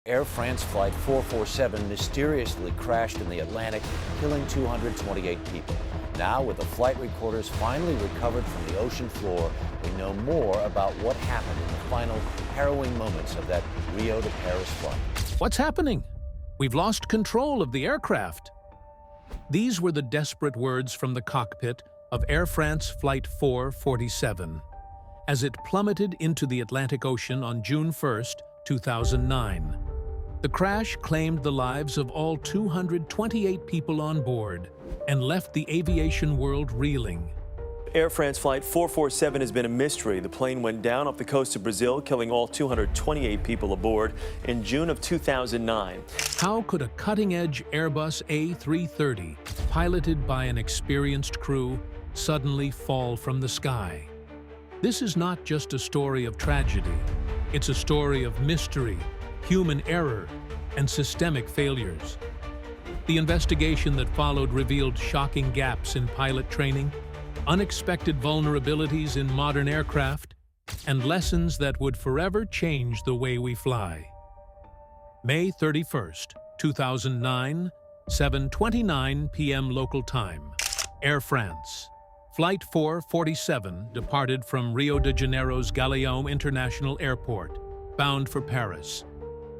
Air France Flight 447 mysteriously crashed in the Atlantic, killing 228 people. Now, with the flight recorders finally recovered from the ocean floor, we know more about what happened in the final harrowing moments of that Rio de Paris flight. What's happening? We've lost control of the aircraft. These were the desperate words from the cockpit of Air France Flight 447 as it plummeted into the Atlantic Ocean on June 1, 2009. The crash claimed the lives of all 228 people on board and left the aviation world reeling. Air France Flight 447 has been a mystery. The plane went down off the coast of Brazil, killing all 228 people aboard in June of 2009. How could a cutting-edge Airbus A330, piloted by an experienced crew, suddenly fall from the sky? This is not just a story of tragedy. It's a story of mystery, human error, and systemic failures. The investigation that followed revealed shocking gaps in pilot training, unexpected vulnerabilities in modern aircraft, and lessons that would forever change the way we fly. May 31, 2009, 7:29 p.m. local time. Air France. Flight 447 departed from Rio de Janeiro's Galeão International Airport, bound for Paris.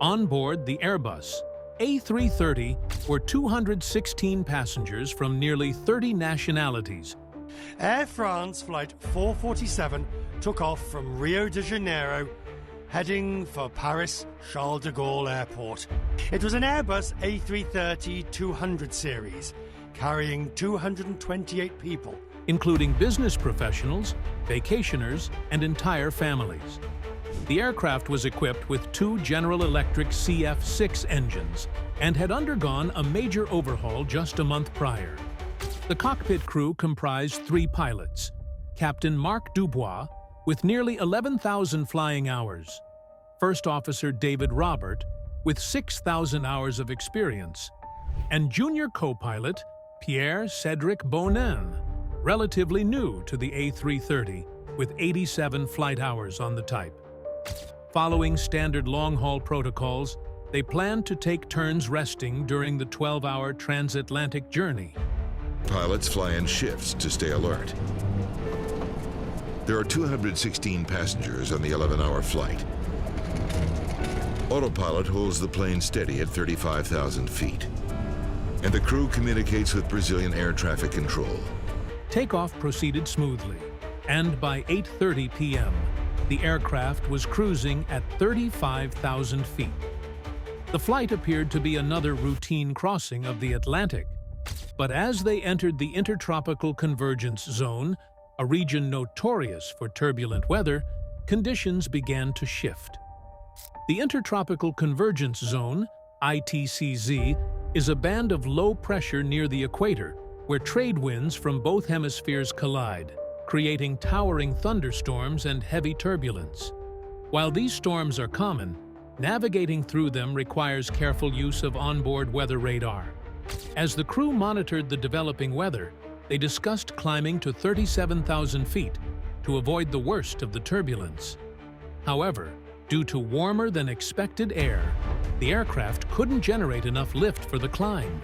On board the Airbus A330 were 216 passengers from nearly 30 nationalities. Air France Flight 447 took off from Rio de Janeiro, heading for Paris Charles de Gaulle Airport. It was an Airbus A330-200 series, carrying 228 people, including business professionals, vacationers, and entire families. The aircraft was equipped with two General Electric CF6 engines and had undergone a major overhaul just a month prior. The cockpit crew comprised three pilots: Captain Marc Dubois, with nearly 11,000 flying hours; First Officer David Robert, with 6,000 hours of experience; and junior co-pilot Pierre-Cédric Bonin, relatively new to the A330, with 87 flight hours on the type. Following standard long-haul protocols, they planned to take turns resting during the 12-hour transatlantic journey. Pilots fly in shifts to stay alert. There are 216 passengers on the 11-hour flight. Autopilot holds the plane steady at 35,000 feet, and the crew communicates with Brazilian air traffic control. Takeoff proceeded smoothly, and by 8:30 p.m., the aircraft was cruising at 35,000 feet. The flight appeared to be another routine crossing of the Atlantic, but as they entered the Intertropical Convergence Zone, a region notorious for turbulent weather, conditions began to shift. The Intertropical Convergence Zone, ITCZ, is a band of low pressure near the equator, where trade winds from both hemispheres collide, creating towering thunderstorms and heavy turbulence. While these storms are common, navigating through them requires careful use of onboard weather radar. As the crew monitored the developing weather, they discussed climbing to 37,000 feet to avoid the worst of the turbulence. However, due to warmer than expected air, the aircraft couldn't generate enough lift for the climb.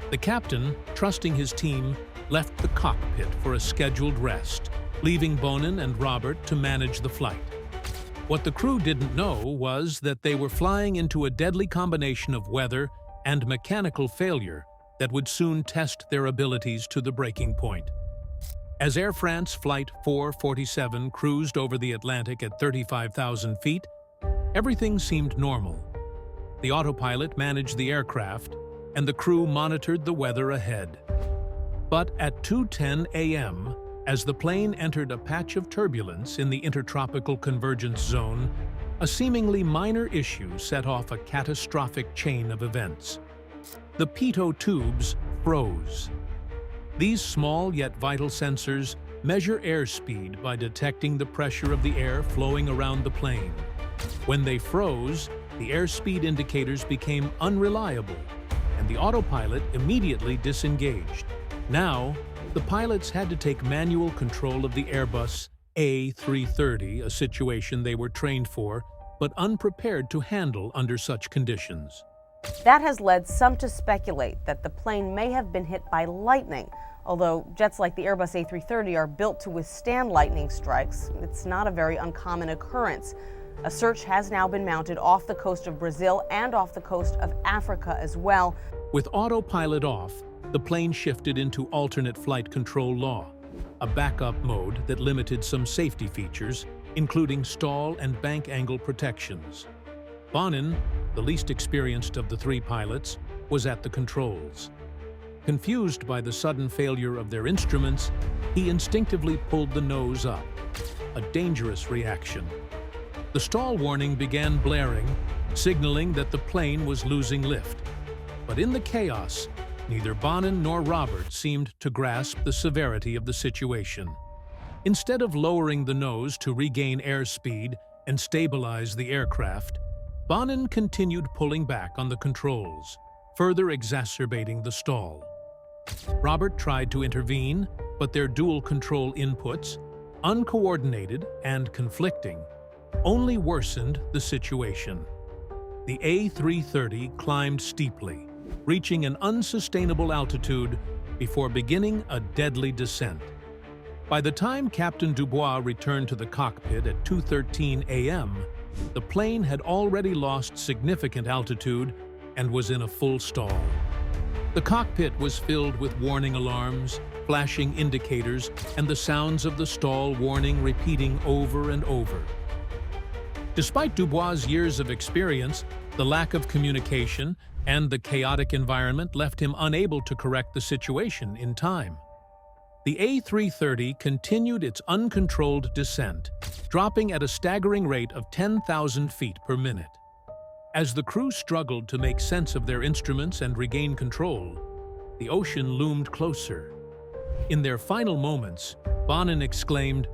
The captain, trusting his team, left the cockpit for a scheduled rest, leaving Bonin and Robert to manage the flight. What the crew didn't know was that they were flying into a deadly combination of weather and mechanical failure that would soon test their abilities to the breaking point. As Air France Flight 447 cruised over the Atlantic at 35,000 feet, everything seemed normal. The autopilot managed the aircraft, and the crew monitored the weather ahead. But at 2:10 a.m., as the plane entered a patch of turbulence in the Intertropical Convergence Zone, a seemingly minor issue set off a catastrophic chain of events. The pitot tubes froze. These small yet vital sensors measure airspeed by detecting the pressure of the air flowing around the plane. When they froze, the airspeed indicators became unreliable, and the autopilot immediately disengaged. Now, the pilots had to take manual control of the Airbus A330, a situation they were trained for, but unprepared to handle under such conditions. That has led some to speculate that the plane may have been hit by lightning. Although jets like the Airbus A330 are built to withstand lightning strikes, it's not a very uncommon occurrence. A search has now been mounted off the coast of Brazil and off the coast of Africa as well. With autopilot off, the plane shifted into alternate flight control law, a backup mode that limited some safety features, including stall and bank angle protections. Bonin, the least experienced of the three pilots, was at the controls. Confused by the sudden failure of their instruments, he instinctively pulled the nose up, a dangerous reaction. The stall warning began blaring, signaling that the plane was losing lift. But in the chaos, neither Bonin nor Robert seemed to grasp the severity of the situation. Instead of lowering the nose to regain airspeed and stabilize the aircraft, Bonin continued pulling back on the controls, further exacerbating the stall. Robert tried to intervene, but their dual control inputs, uncoordinated and conflicting, only worsened the situation. The A330 climbed steeply, reaching an unsustainable altitude before beginning a deadly descent. By the time Captain Dubois returned to the cockpit at 2:13 a.m., the plane had already lost significant altitude and was in a full stall. The cockpit was filled with warning alarms, flashing indicators, and the sounds of the stall warning repeating over and over. Despite Dubois' years of experience, the lack of communication and the chaotic environment left him unable to correct the situation in time. The A330 continued its uncontrolled descent, dropping at a staggering rate of 10,000 feet per minute. As the crew struggled to make sense of their instruments and regain control, the ocean loomed closer. In their final moments, Bonin exclaimed,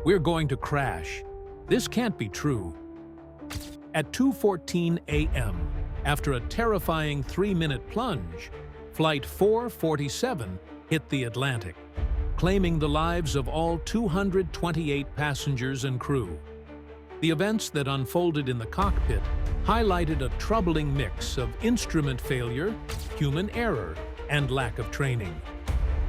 "We're going to crash. This can't be true." At 2:14 a.m., after a terrifying 3-minute plunge, Flight 447 hit the Atlantic, claiming the lives of all 228 passengers and crew. The events that unfolded in the cockpit highlighted a troubling mix of instrument failure, human error, and lack of training.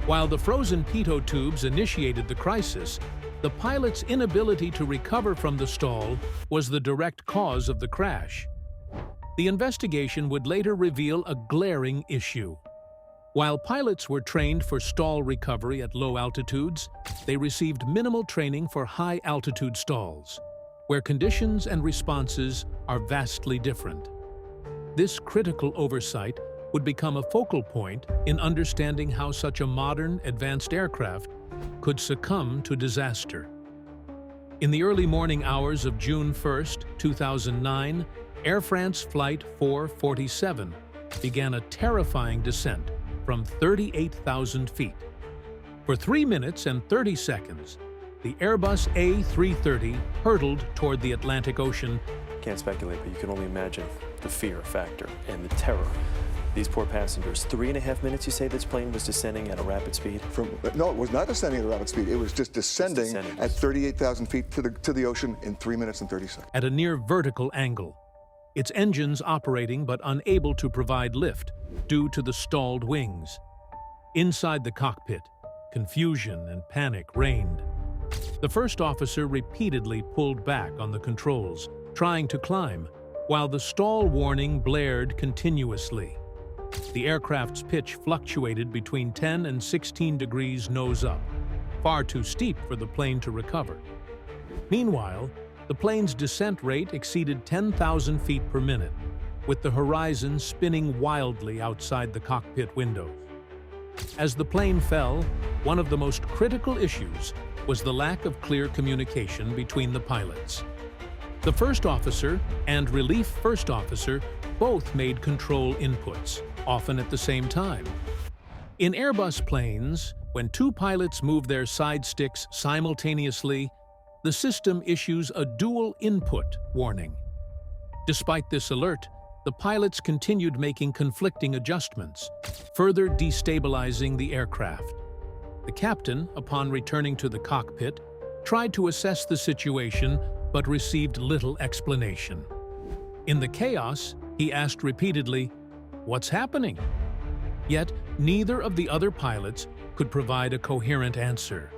While the frozen pitot tubes initiated the crisis, the pilot's inability to recover from the stall was the direct cause of the crash. The investigation would later reveal a glaring issue. While pilots were trained for stall recovery at low altitudes, they received minimal training for high-altitude stalls, where conditions and responses are vastly different. This critical oversight would become a focal point in understanding how such a modern, advanced aircraft could succumb to disaster. In the early morning hours of June 1, 2009, Air France Flight 447 began a terrifying descent from 38,000 feet. For 3 minutes and 30 seconds, the Airbus A330 hurtled toward the Atlantic Ocean. Can't speculate, but you can only imagine the fear factor and the terror. These poor passengers, 3.5 minutes, you say this plane was descending at a rapid speed? No, it was not descending at a rapid speed. It was just descending at 38,000 feet to the ocean in 3 minutes and 30 seconds. At a near vertical angle, its engines operating but unable to provide lift due to the stalled wings. Inside the cockpit, confusion and panic reigned. The first officer repeatedly pulled back on the controls, trying to climb, while the stall warning blared continuously. The aircraft's pitch fluctuated between 10 and 16 degrees nose up, far too steep for the plane to recover. Meanwhile, the plane's descent rate exceeded 10,000 feet per minute, with the horizon spinning wildly outside the cockpit windows. As the plane fell, one of the most critical issues was the lack of clear communication between the pilots. The first officer and relief first officer both made control inputs, often at the same time. In Airbus planes, when two pilots move their side sticks simultaneously, the system issues a dual input warning. Despite this alert, the pilots continued making conflicting adjustments, further destabilizing the aircraft. The captain, upon returning to the cockpit, tried to assess the situation but received little explanation. In the chaos, he asked repeatedly, "What's happening?" Yet neither of the other pilots could provide a coherent answer.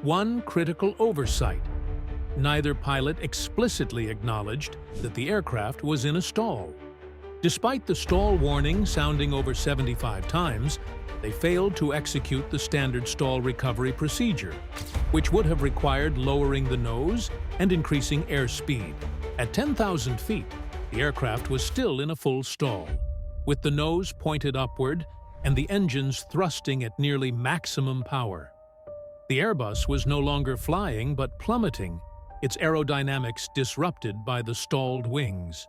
One critical oversight: neither pilot explicitly acknowledged that the aircraft was in a stall. Despite the stall warning sounding over 75 times, they failed to execute the standard stall recovery procedure, which would have required lowering the nose and increasing airspeed. At 10,000 feet, the aircraft was still in a full stall, with the nose pointed upward and the engines thrusting at nearly maximum power. The Airbus was no longer flying but plummeting, its aerodynamics disrupted by the stalled wings.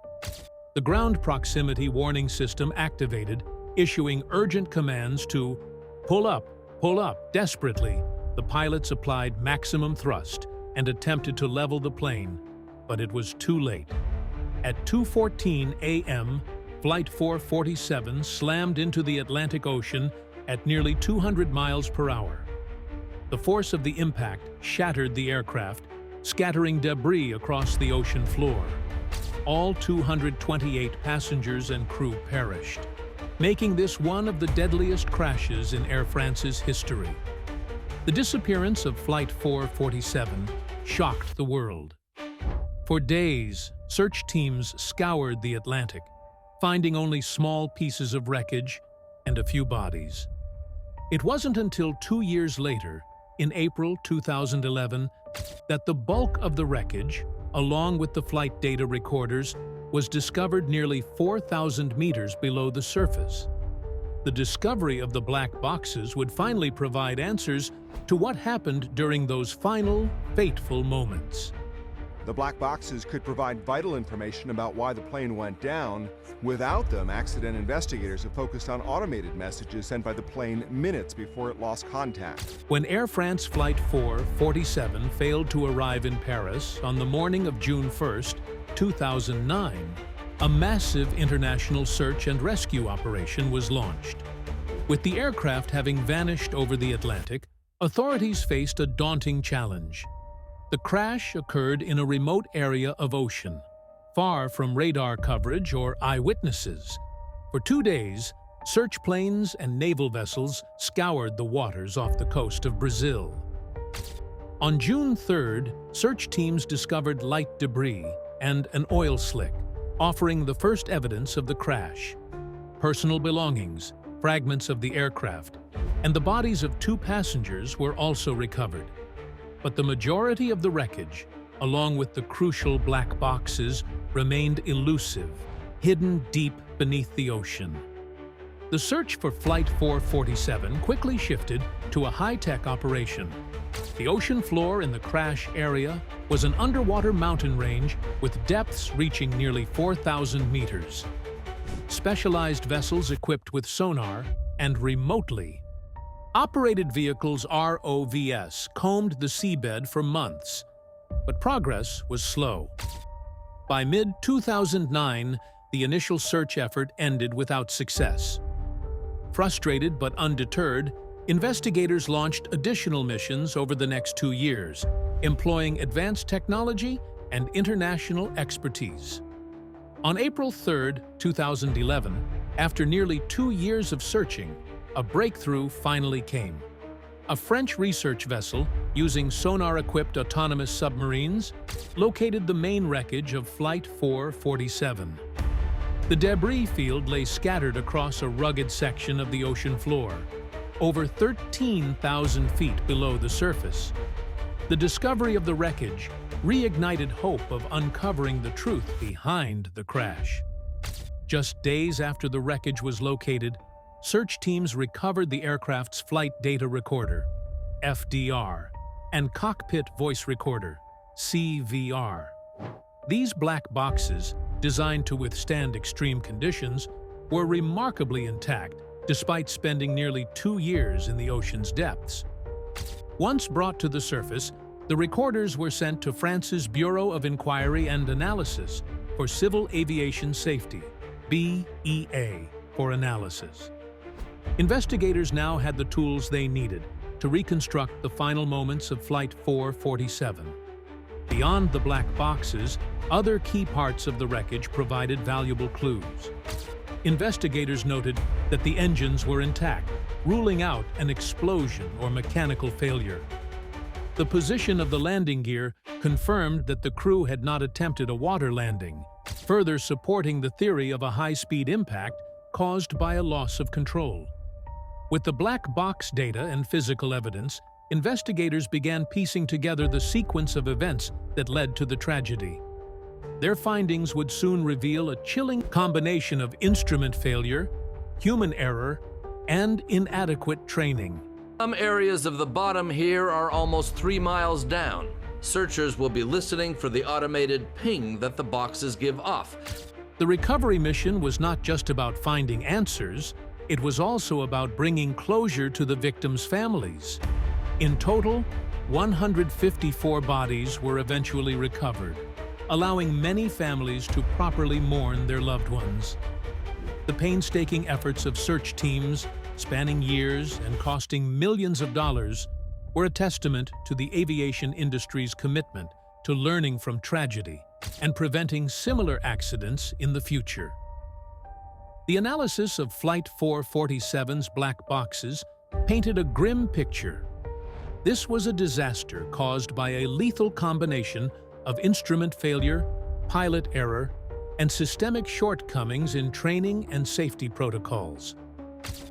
The ground proximity warning system activated, issuing urgent commands to pull up, pull up. Desperately, the pilots applied maximum thrust and attempted to level the plane, but it was too late. At 2:14 a.m., Flight 447 slammed into the Atlantic Ocean at nearly 200 miles per hour. The force of the impact shattered the aircraft, scattering debris across the ocean floor. All 228 passengers and crew perished, making this one of the deadliest crashes in Air France's history. The disappearance of Flight 447 shocked the world. For days, search teams scoured the Atlantic, finding only small pieces of wreckage and a few bodies. It wasn't until 2 years later, in April 2011, that the bulk of the wreckage, along with the flight data recorders, was discovered nearly 4,000 meters below the surface. The discovery of the black boxes would finally provide answers to what happened during those final, fateful moments. The black boxes could provide vital information about why the plane went down. Without them, accident investigators have focused on automated messages sent by the plane minutes before it lost contact. When Air France Flight 447 failed to arrive in Paris on the morning of June 1, 2009, a massive international search and rescue operation was launched. With the aircraft having vanished over the Atlantic, authorities faced a daunting challenge. The crash occurred in a remote area of ocean, far from radar coverage or eyewitnesses. For 2 days, search planes and naval vessels scoured the waters off the coast of Brazil. On June 3rd, search teams discovered light debris and an oil slick, offering the first evidence of the crash. Personal belongings, fragments of the aircraft, and the bodies of 2 passengers were also recovered. But the majority of the wreckage, along with the crucial black boxes, remained elusive, hidden deep beneath the ocean. The search for Flight 447 quickly shifted to a high-tech operation. The ocean floor in the crash area was an underwater mountain range with depths reaching nearly 4,000 meters. Specialized vessels equipped with sonar and remotely operated vehicles ROVs combed the seabed for months, but progress was slow. By mid-2009, the initial search effort ended without success. Frustrated but undeterred, investigators launched additional missions over the next 2 years, employing advanced technology and international expertise. On April 3, 2011, after nearly 2 years of searching, a breakthrough finally came. A French research vessel, using sonar-equipped autonomous submarines, located the main wreckage of Flight 447. The debris field lay scattered across a rugged section of the ocean floor, over 13,000 feet below the surface. The discovery of the wreckage reignited hope of uncovering the truth behind the crash. Just days after the wreckage was located, search teams recovered the aircraft's flight data recorder, FDR, and cockpit voice recorder, CVR. These black boxes, designed to withstand extreme conditions, were remarkably intact despite spending nearly 2 years in the ocean's depths. Once brought to the surface, the recorders were sent to France's Bureau of Inquiry and Analysis for Civil Aviation Safety, BEA, for analysis. Investigators now had the tools they needed to reconstruct the final moments of Flight 447. Beyond the black boxes, other key parts of the wreckage provided valuable clues. Investigators noted that the engines were intact, ruling out an explosion or mechanical failure. The position of the landing gear confirmed that the crew had not attempted a water landing, further supporting the theory of a high-speed impact caused by a loss of control. With the black box data and physical evidence, investigators began piecing together the sequence of events that led to the tragedy. Their findings would soon reveal a chilling combination of instrument failure, human error, and inadequate training. Some areas of the bottom here are almost 3 miles down. Searchers will be listening for the automated ping that the boxes give off. The recovery mission was not just about finding answers, it was also about bringing closure to the victims' families. In total, 154 bodies were eventually recovered, allowing many families to properly mourn their loved ones. The painstaking efforts of search teams, spanning years and costing millions of dollars, were a testament to the aviation industry's commitment to learning from tragedy and preventing similar accidents in the future. The analysis of Flight 447's black boxes painted a grim picture. This was a disaster caused by a lethal combination of instrument failure, pilot error, and systemic shortcomings in training and safety protocols.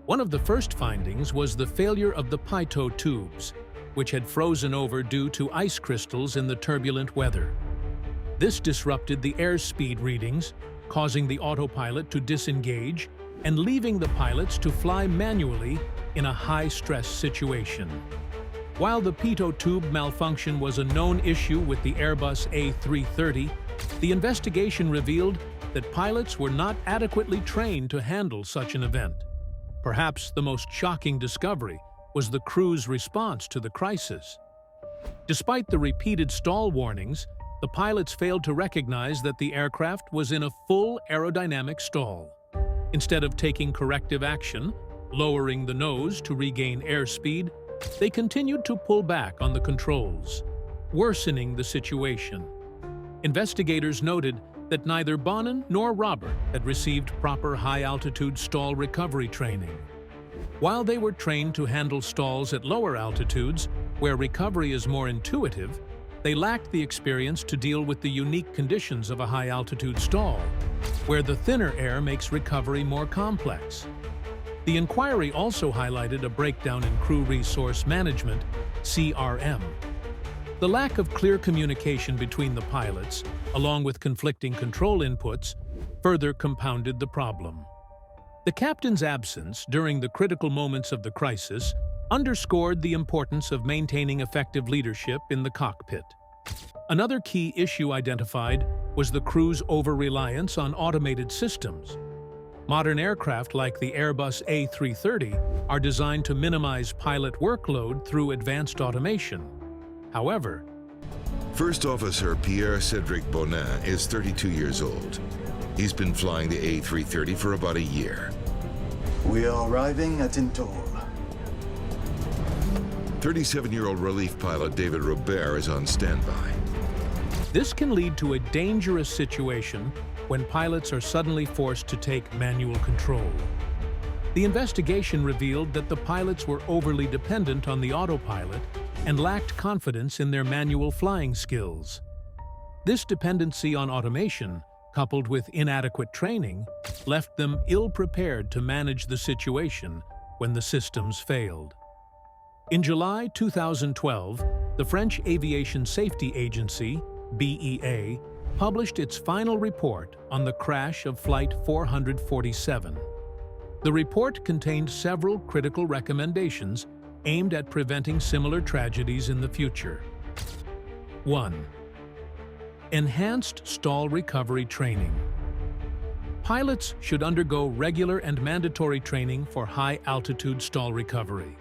One of the first findings was the failure of the pitot tubes, which had frozen over due to ice crystals in the turbulent weather. This disrupted the airspeed readings, causing the autopilot to disengage and leaving the pilots to fly manually in a high-stress situation. While the pitot tube malfunction was a known issue with the Airbus A330, the investigation revealed that pilots were not adequately trained to handle such an event. Perhaps the most shocking discovery was the crew's response to the crisis. Despite the repeated stall warnings, the pilots failed to recognize that the aircraft was in a full aerodynamic stall. Instead of taking corrective action, lowering the nose to regain airspeed, they continued to pull back on the controls, worsening the situation. Investigators noted that neither Bonin nor Robert had received proper high-altitude stall recovery training. While they were trained to handle stalls at lower altitudes, where recovery is more intuitive, they lacked the experience to deal with the unique conditions of a high-altitude stall, where the thinner air makes recovery more complex. The inquiry also highlighted a breakdown in crew resource management, CRM. The lack of clear communication between the pilots, along with conflicting control inputs, further compounded the problem. The captain's absence during the critical moments of the crisis underscored the importance of maintaining effective leadership in the cockpit. Another key issue identified was the crew's over-reliance on automated systems. Modern aircraft like the Airbus A330 are designed to minimize pilot workload through advanced automation. However, First Officer Pierre-Cedric Bonin is 32 years old. He's been flying the A330 for about a year. We are arriving at Intol. 37-year-old relief pilot David Robert is on standby. this can lead to a dangerous situation when pilots are suddenly forced to take manual control. The investigation revealed that the pilots were overly dependent on the autopilot and lacked confidence in their manual flying skills. This dependency on automation, coupled with inadequate training, left them ill-prepared to manage the situation when the systems failed. In July 2012, the French Aviation Safety Agency, BEA, published its final report on the crash of Flight 447. The report contained several critical recommendations aimed at preventing similar tragedies in the future. 1. Enhanced stall recovery training. Pilots should undergo regular and mandatory training for high-altitude stall recovery.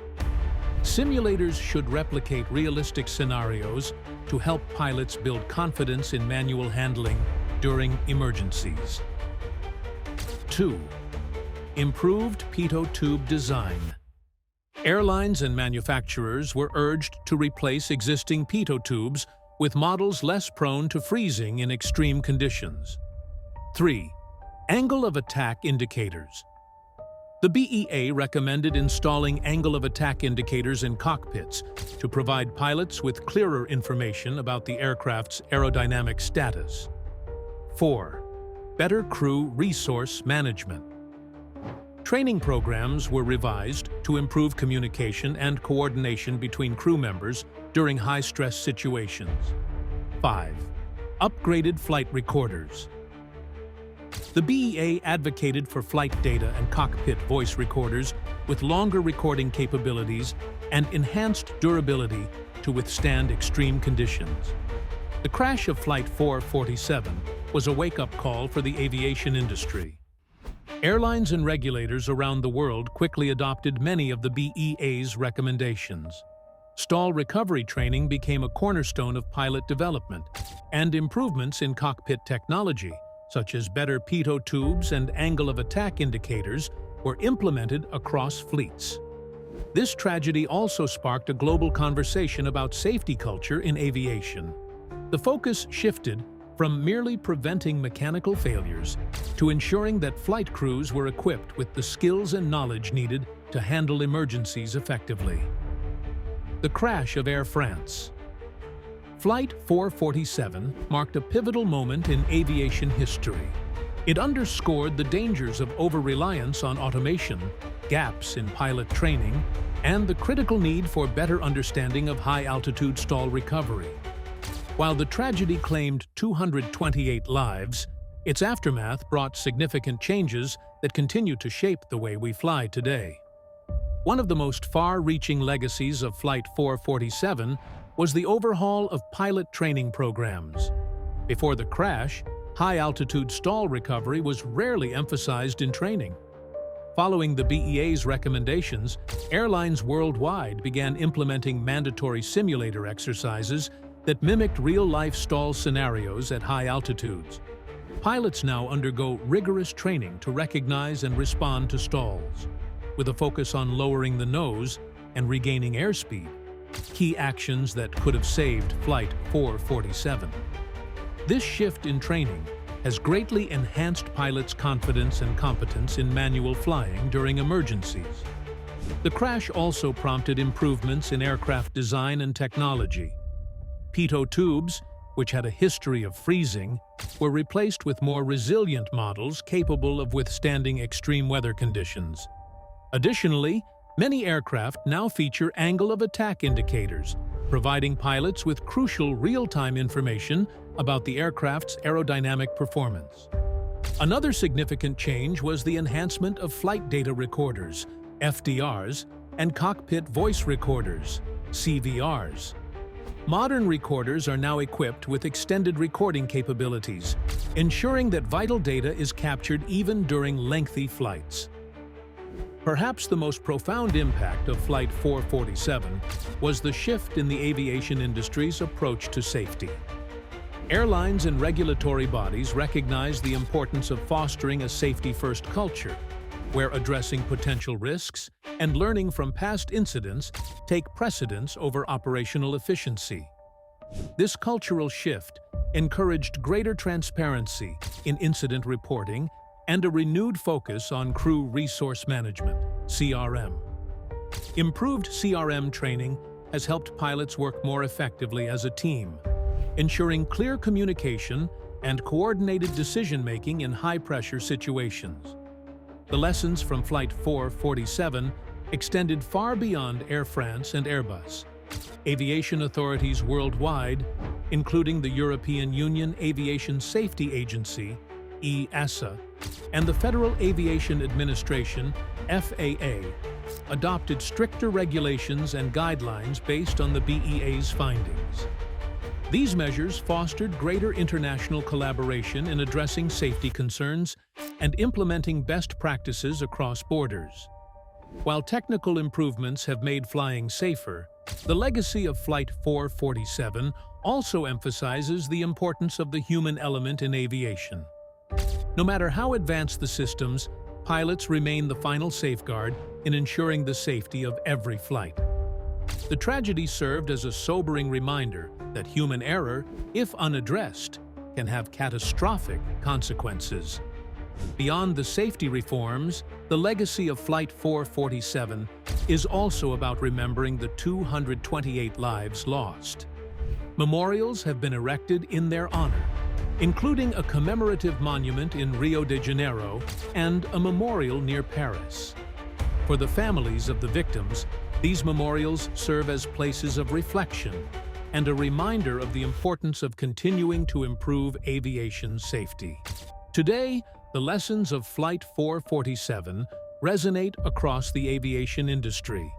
Simulators should replicate realistic scenarios to help pilots build confidence in manual handling during emergencies. 2. Improved pitot tube design. Airlines and manufacturers were urged to replace existing pitot tubes with models less prone to freezing in extreme conditions. 3. Angle of attack indicators. The BEA recommended installing angle of attack indicators in cockpits to provide pilots with clearer information about the aircraft's aerodynamic status. 4. Better crew resource management. Training programs were revised to improve communication and coordination between crew members during high-stress situations. 5. Upgraded flight recorders. The BEA advocated for flight data and cockpit voice recorders with longer recording capabilities and enhanced durability to withstand extreme conditions. The crash of Flight 447 was a wake-up call for the aviation industry. Airlines and regulators around the world quickly adopted many of the BEA's recommendations. Stall recovery training became a cornerstone of pilot development, and improvements in cockpit technology, such as better pitot tubes and angle of attack indicators, were implemented across fleets. This tragedy also sparked a global conversation about safety culture in aviation. The focus shifted from merely preventing mechanical failures to ensuring that flight crews were equipped with the skills and knowledge needed to handle emergencies effectively. The crash of Air France. Flight 447 marked a pivotal moment in aviation history. It underscored the dangers of over-reliance on automation, gaps in pilot training, and the critical need for better understanding of high-altitude stall recovery. While the tragedy claimed 228 lives, its aftermath brought significant changes that continue to shape the way we fly today. One of the most far-reaching legacies of Flight 447 was the overhaul of pilot training programs. Before the crash, high-altitude stall recovery was rarely emphasized in training. Following the BEA's recommendations, airlines worldwide began implementing mandatory simulator exercises that mimicked real-life stall scenarios at high altitudes. Pilots now undergo rigorous training to recognize and respond to stalls, with a focus on lowering the nose and regaining airspeed, key actions that could have saved Flight 447. This shift in training has greatly enhanced pilots' confidence and competence in manual flying during emergencies. The crash also prompted improvements in aircraft design and technology. Pitot tubes, which had a history of freezing, were replaced with more resilient models capable of withstanding extreme weather conditions. Additionally, many aircraft now feature angle of attack indicators, providing pilots with crucial real-time information about the aircraft's aerodynamic performance. Another significant change was the enhancement of flight data recorders, FDRs, and cockpit voice recorders, CVRs. Modern recorders are now equipped with extended recording capabilities, ensuring that vital data is captured even during lengthy flights. Perhaps the most profound impact of Flight 447 was the shift in the aviation industry's approach to safety. Airlines and regulatory bodies recognize the importance of fostering a safety-first culture, where addressing potential risks and learning from past incidents take precedence over operational efficiency. This cultural shift encouraged greater transparency in incident reporting and a renewed focus on crew resource management, CRM. Improved CRM training has helped pilots work more effectively as a team, ensuring clear communication and coordinated decision-making in high-pressure situations. The lessons from Flight 447 extended far beyond Air France and Airbus. Aviation authorities worldwide, including the European Union Aviation Safety Agency, EASA, and the Federal Aviation Administration, FAA, adopted stricter regulations and guidelines based on the BEA's findings. These measures fostered greater international collaboration in addressing safety concerns and implementing best practices across borders. While technical improvements have made flying safer, the legacy of Flight 447 also emphasizes the importance of the human element in aviation. No matter how advanced the systems, pilots remain the final safeguard in ensuring the safety of every flight. The tragedy served as a sobering reminder that human error, if unaddressed, can have catastrophic consequences. Beyond the safety reforms, the legacy of Flight 447 is also about remembering the 228 lives lost. Memorials have been erected in their honor, including a commemorative monument in Rio de Janeiro and a memorial near Paris. For the families of the victims, these memorials serve as places of reflection and a reminder of the importance of continuing to improve aviation safety. Today, the lessons of Flight 447 resonate across the aviation industry.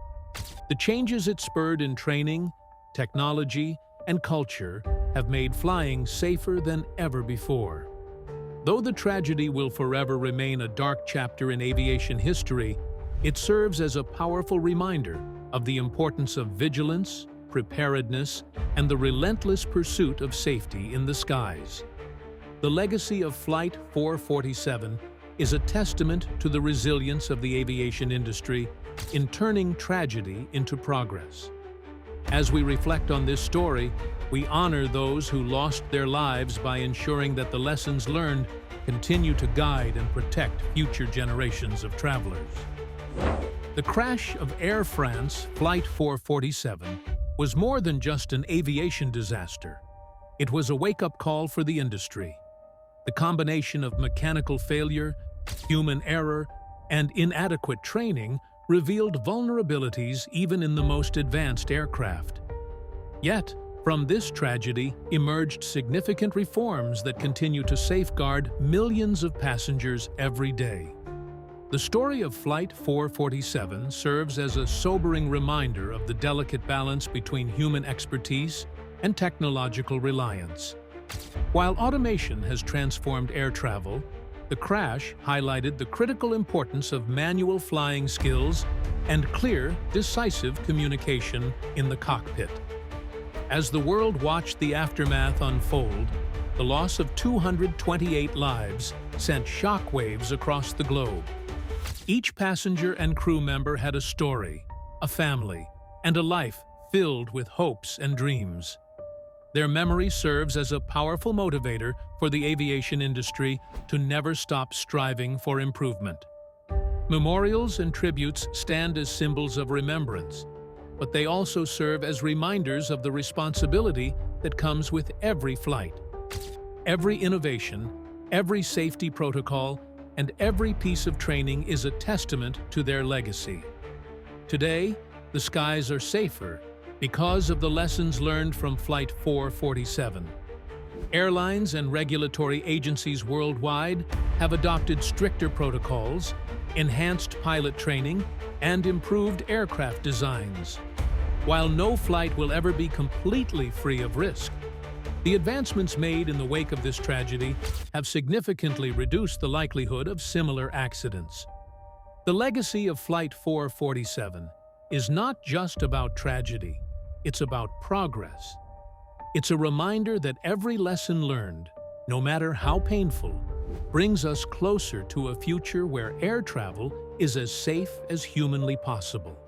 The changes it spurred in training, technology, and culture have made flying safer than ever before. Though the tragedy will forever remain a dark chapter in aviation history, it serves as a powerful reminder of the importance of vigilance, preparedness, and the relentless pursuit of safety in the skies. The legacy of Flight 447 is a testament to the resilience of the aviation industry in turning tragedy into progress. As we reflect on this story, we honor those who lost their lives by ensuring that the lessons learned continue to guide and protect future generations of travelers. The crash of Air France Flight 447 was more than just an aviation disaster. It was a wake-up call for the industry. The combination of mechanical failure, human error, and inadequate training revealed vulnerabilities even in the most advanced aircraft. Yet, from this tragedy emerged significant reforms that continue to safeguard millions of passengers every day. The story of Flight 447 serves as a sobering reminder of the delicate balance between human expertise and technological reliance. While automation has transformed air travel, the crash highlighted the critical importance of manual flying skills and clear, decisive communication in the cockpit. As the world watched the aftermath unfold, the loss of 228 lives sent shockwaves across the globe. Each passenger and crew member had a story, a family, and a life filled with hopes and dreams. Their memory serves as a powerful motivator for the aviation industry to never stop striving for improvement. Memorials and tributes stand as symbols of remembrance, but they also serve as reminders of the responsibility that comes with every flight. Every innovation, every safety protocol, and every piece of training is a testament to their legacy. Today, the skies are safer because of the lessons learned from Flight 447. Airlines and regulatory agencies worldwide have adopted stricter protocols, enhanced pilot training, and improved aircraft designs. While no flight will ever be completely free of risk, the advancements made in the wake of this tragedy have significantly reduced the likelihood of similar accidents. The legacy of Flight 447 is not just about tragedy, it's about progress. It's a reminder that every lesson learned, no matter how painful, brings us closer to a future where air travel is as safe as humanly possible.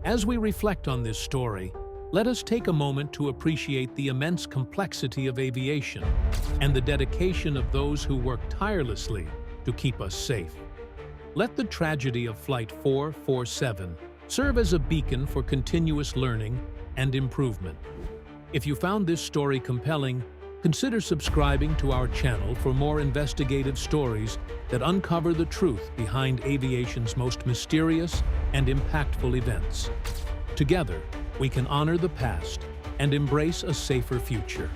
As we reflect on this story, let us take a moment to appreciate the immense complexity of aviation and the dedication of those who work tirelessly to keep us safe. Let the tragedy of Flight 447 serve as a beacon for continuous learning and improvement. If you found this story compelling, consider subscribing to our channel for more investigative stories that uncover the truth behind aviation's most mysterious and impactful events. Together, we can honor the past and embrace a safer future.